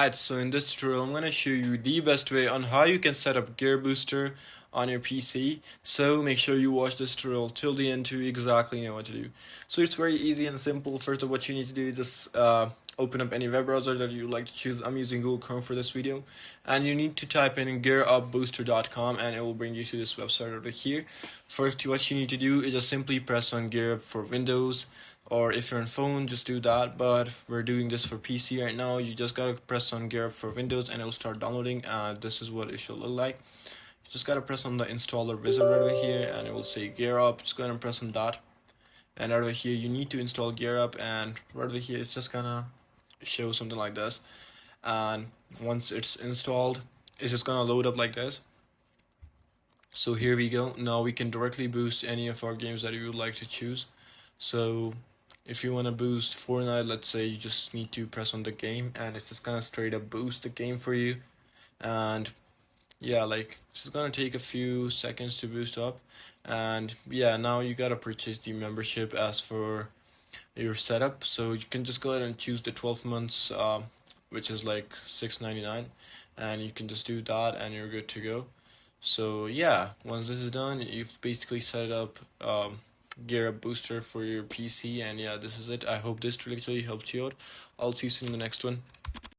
Alright, so in this tutorial I'm going to show you the best way on how you can set up GearUp Booster on your PC. So make sure you watch this tutorial till the end to exactly know what to do. So it's very easy and simple. First of all, what you need to do is just open up any web browser that you like to choose. I'm using Google Chrome for this video. And you need to type in gearupbooster.com and it will bring you to this website over here. First, what you need to do is just simply press on GearUp for Windows. Or if you're on phone, just do that, but we're doing this for PC right now. You just gotta press on GearUp for Windows and it'll start downloading, and this is what it should look like. You just gotta press on the installer wizard right over here and it will say GearUp. Just go ahead and press on that, and right over here you need to install GearUp, and right over here it's just gonna show something like this. And once it's installed, it's just gonna load up like this. So here we go. Now we can directly boost any of our games that you would like to choose. So if you want to boost Fortnite, let's say, you just need to press on the game and it's just gonna straight up boost the game for you. And yeah, like, it's just gonna take a few seconds to boost up. And yeah, now you gotta purchase the membership as for your setup. So you can just go ahead and choose the 12 months, which is like $6.99, and you can just do that and you're good to go. So yeah, once this is done, you've basically set up GearUp Booster for your PC, and yeah, this is it. I hope this really helped you out. I'll see you soon in the next one.